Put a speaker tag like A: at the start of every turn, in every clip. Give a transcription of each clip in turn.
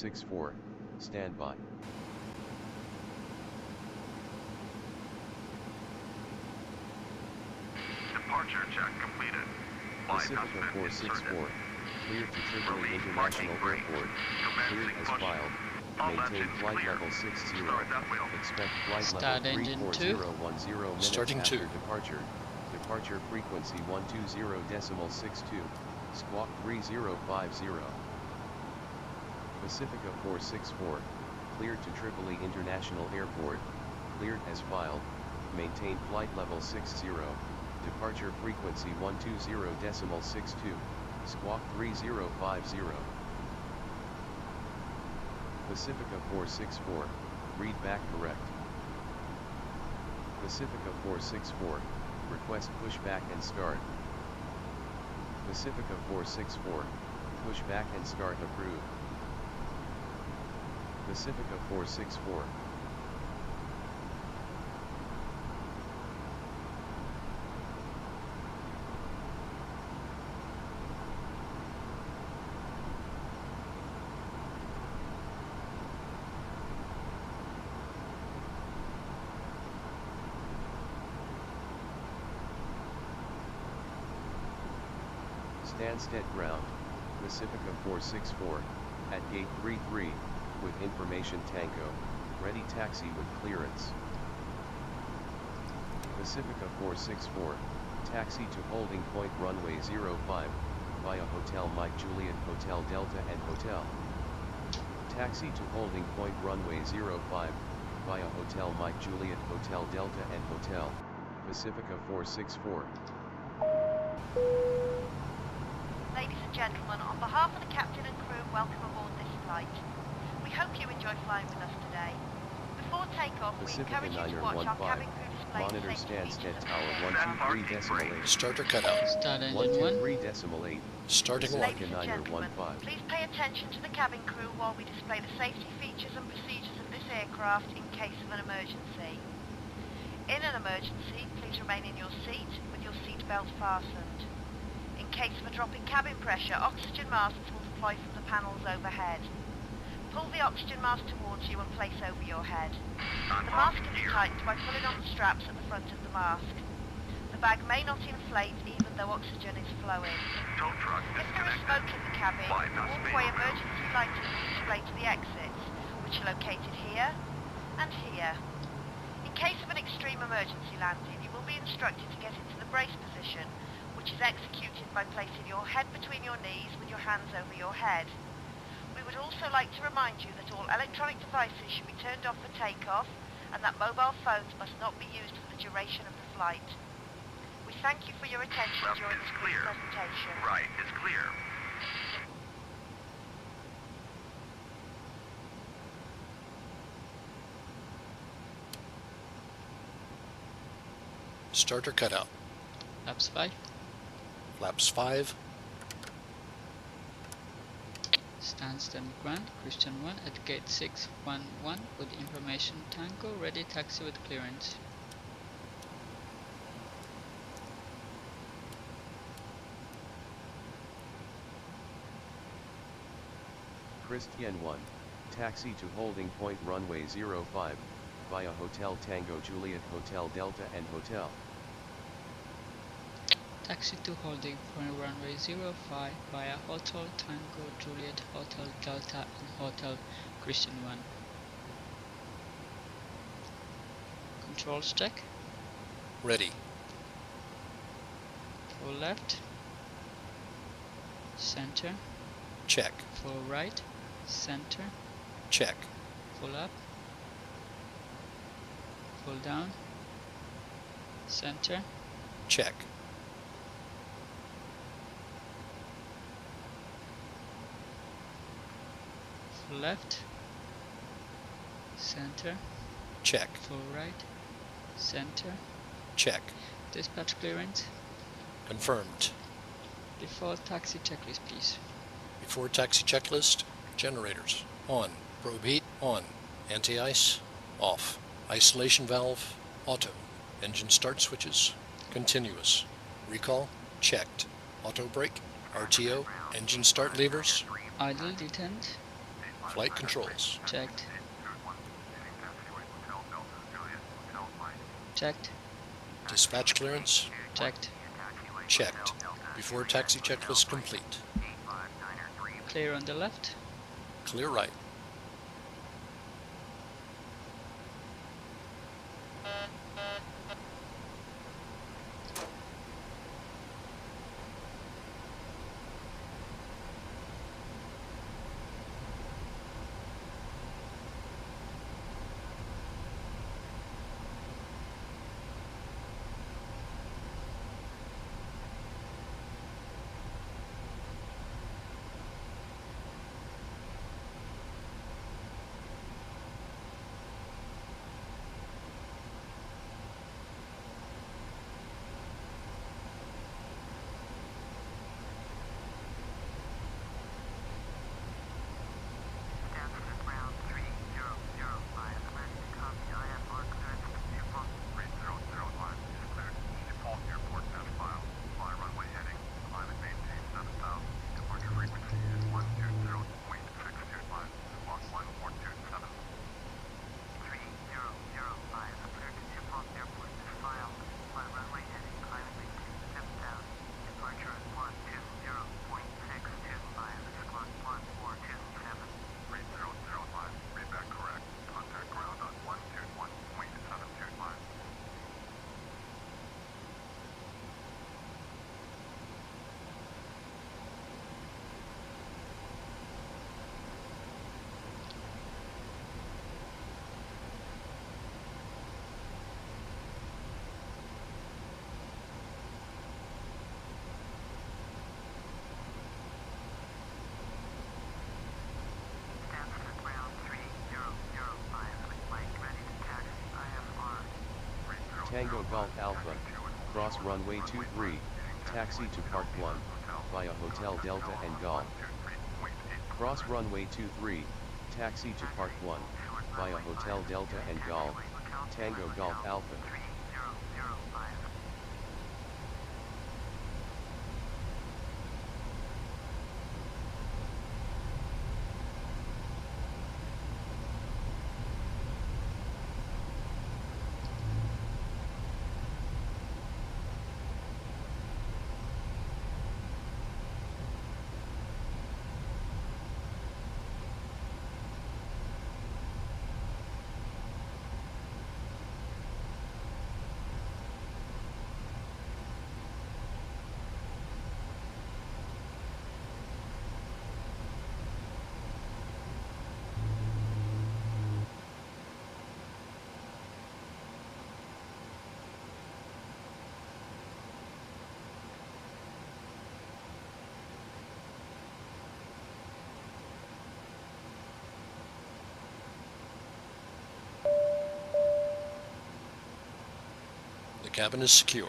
A: 464, stand by.
B: Departure check completed.
A: Pacifica 464, cleared to Tripoli International Airport, cleared as filed, maintain flight level 60, expect flight
C: Start
A: level
C: engine
A: 34010 minutes
D: Starting
A: after
D: 2.
A: departure, departure frequency 120.62, squawk 3050. Pacifica 464, cleared to Tripoli International Airport, cleared as filed, maintain flight level 60, departure frequency 120.62, squawk 3050. Pacifica 464, read back correct. Pacifica 464, request pushback and start. Pacifica 464, pushback and start approved. Pacifica 464. Stansted ground, Pacifica 464, at gate 33, with information Tango, ready taxi with clearance. Pacifica 464, taxi to holding point runway 05, via Hotel Mike Juliet Hotel Delta and Hotel. Taxi to holding point runway 05, via Hotel Mike Juliet Hotel Delta and Hotel, Pacifica 464.
E: Ladies and gentlemen, on behalf of the captain and crew, welcome aboard this flight. We hope you enjoy flying with us today. Before takeoff, we
A: Pacifica
E: encourage you to watch our cabin crew display
A: monitor
E: safety
A: Stansted
E: features
A: Tower
E: and
A: 123.8.
D: Starter cutout.
C: Start engine 1.
A: 123.8.
D: Starting 1.
E: Ladies and gentlemen, please pay attention to the cabin crew while we display the safety features and procedures of this aircraft in case of an emergency. In an emergency, please remain in your seat with your seat belt fastened. In case of a drop in cabin pressure, oxygen masks will deploy from the panels overhead. Pull the oxygen mask towards you and place over your head. The mask can be tightened by pulling on the straps at the front of the mask. The bag may not inflate even though oxygen is flowing. If there is smoke in the cabin, walkway emergency lighting will display to the exits, which are located here and here. In case of an extreme emergency landing, you will be instructed to get into the brace position, which is executed by placing your head between your knees with your hands over your head. We would also like to remind you that all electronic devices should be turned off for takeoff and that mobile phones must not be used for the duration of the flight. We thank you for your attention during this brief presentation.
B: Right, it's clear.
D: Starter cutout.
C: Flaps 5.
D: Flaps 5.
C: Stansted ground, Christian 1 at gate 611 with information Tango, ready taxi with clearance.
A: Christian 1, taxi to holding point runway 05, via Hotel Tango Juliet Hotel Delta and Hotel.
C: Taxi to holding point runway 05 via Hotel Tango Juliet Hotel Delta and Hotel Christian 1. Controls check.
D: Ready.
C: Full left. Center.
D: Check.
C: Full right. Center.
D: Check.
C: Full up. Full down. Center.
D: Check.
C: Full left. Center.
D: Check.
C: Full right. Center.
D: Check.
C: Dispatch clearance.
D: Confirmed.
C: Before taxi checklist, please.
D: Before taxi checklist, generators on. Probe heat on. Anti-ice off. Isolation valve auto. Engine start switches continuous. Recall checked. Auto brake, RTO, engine start levers
C: Idle detent.
D: Flight controls.
C: Checked. Checked.
D: Dispatch clearance.
C: Checked.
D: Checked. Before taxi checklist complete.
C: Clear on the left.
D: Clear right.
A: Tango Golf Alpha, cross runway 23, taxi to Park 1, via Hotel Delta and Golf. Cross runway 23, taxi to Park 1, via Hotel Delta and Golf, Tango Golf Alpha.
D: The cabin is secure.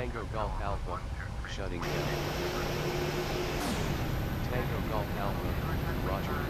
A: Tango Golf Alpha, shutting down. Tango Golf Alpha, roger.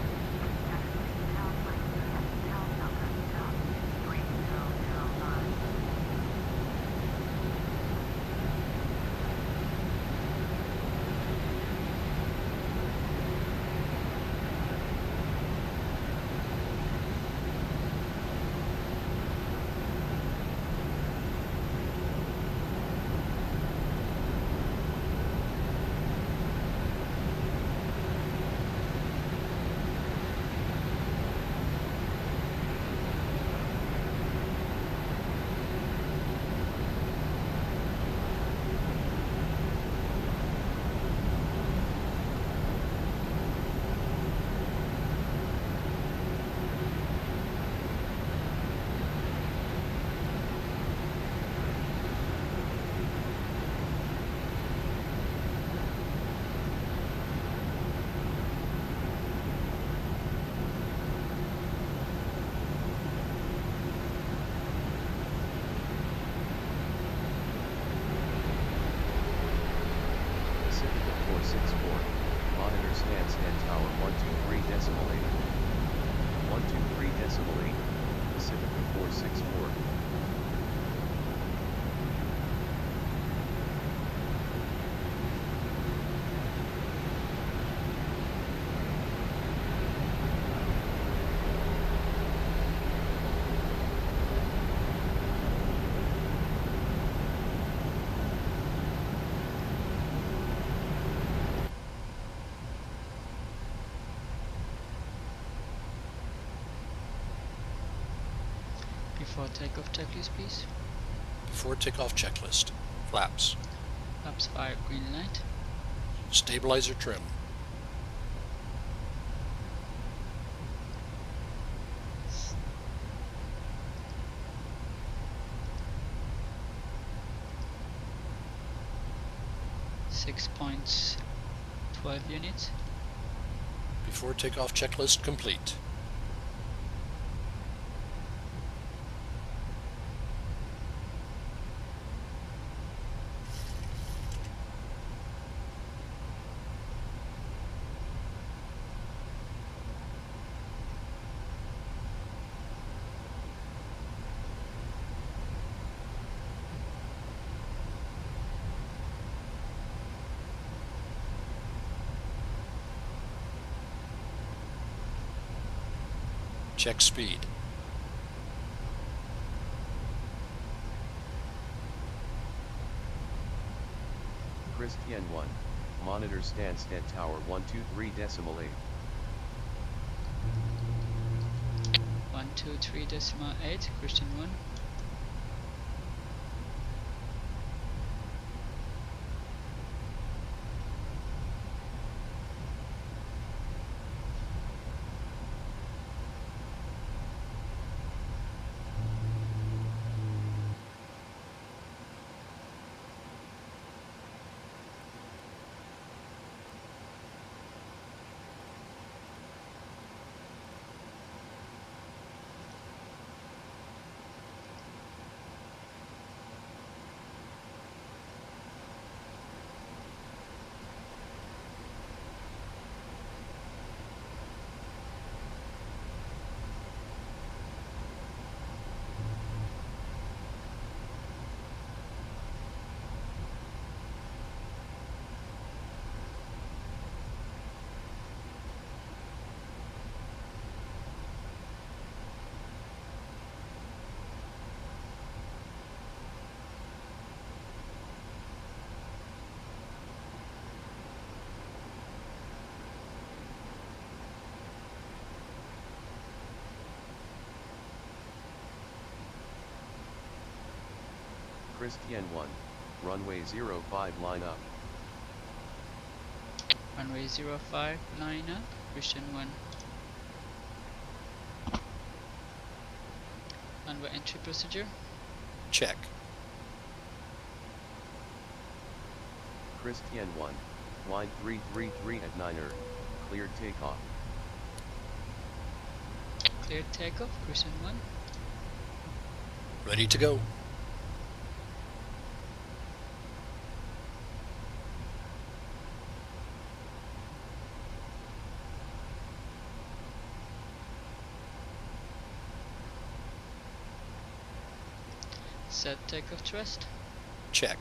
A: London Stansted Tower 123.8. Pacifica 464.
C: Before takeoff checklist, please.
D: Before takeoff checklist. Flaps.
C: Flaps 5, green light.
D: Stabilizer trim.
C: Six points, 12 units.
D: Before takeoff checklist complete. Check speed.
A: Christian 1, monitor Stansted Tower 123.8.
C: 123.8, Christian 1.
A: Christian 1, runway 05 line up.
C: Runway 05, line up, Christian 1. Runway entry procedure.
D: Check.
A: Christian 1, line 333 at 9er, cleared takeoff.
C: Cleared takeoff, Christian 1.
D: Ready to go.
C: Set takeoff thrust.
D: Check.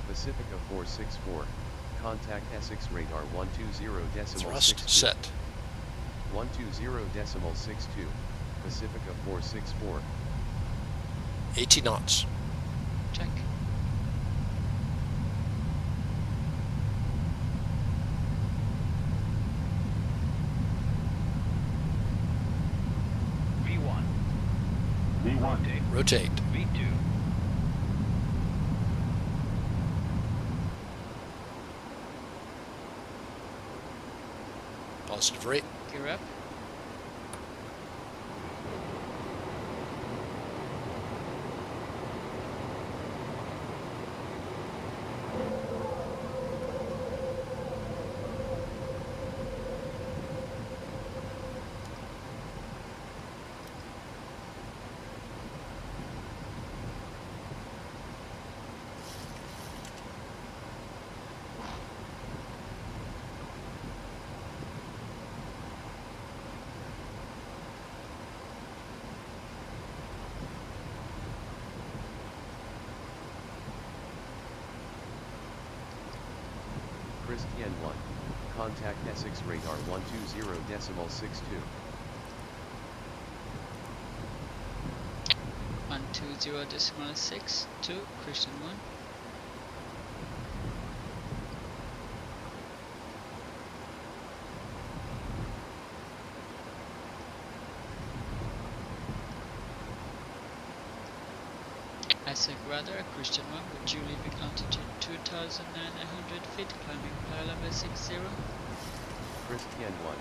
A: Pacifica 464, contact Essex radar 120.62.
D: Thrust set.
A: 120.62, Pacifica 464.
D: 80 knots.
C: Check.
B: V1. Rotate.
D: Rotate.
B: V2.
D: Positive rate.
C: Gear up.
A: Christian 1, contact Essex radar 120.62.
C: 120.62, Christian 1. Essex radar, Christian 1 with due leaving altitude 2,900 feet, climbing flight level 60.
A: Christian 1,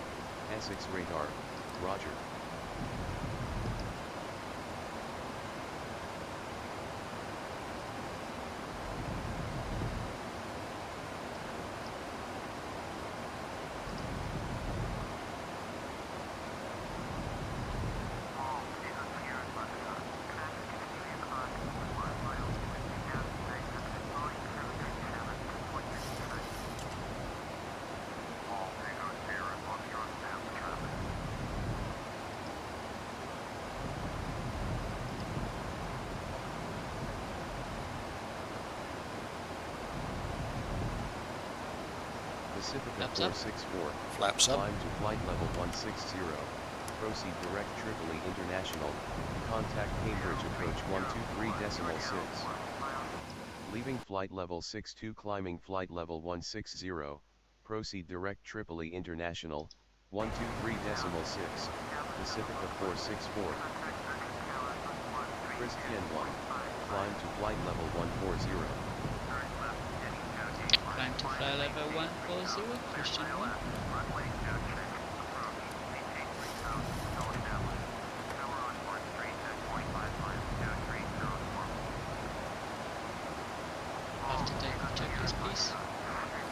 A: Essex radar, roger. Pacifica
C: Flaps up.
A: 464,
D: Flaps up.
A: climb to flight level 160, proceed direct Tripoli International, contact Cambridge approach 123.6. Leaving flight level 62 climbing flight level 160, proceed direct Tripoli International, 123.6, Pacifica 464. Christian 1, climb to flight level 140.
C: Climb to flight level 140, Christian 1. After takeoff checklist, please.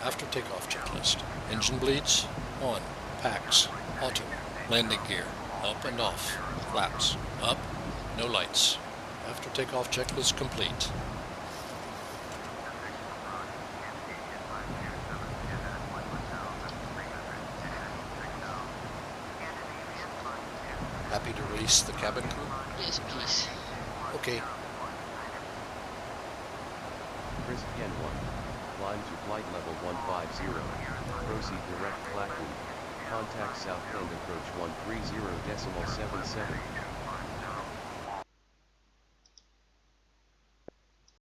D: After takeoff checklist. Engine bleeds. On. Packs. Auto. Landing gear. Up and off. Flaps. Up. No lights. After takeoff checklist complete. Happy to release the cabin crew?
C: Yes, please.
D: Okay.
A: Christian 1, climb to flight level 150, proceed direct Blackwood, contact South End approach 130.77.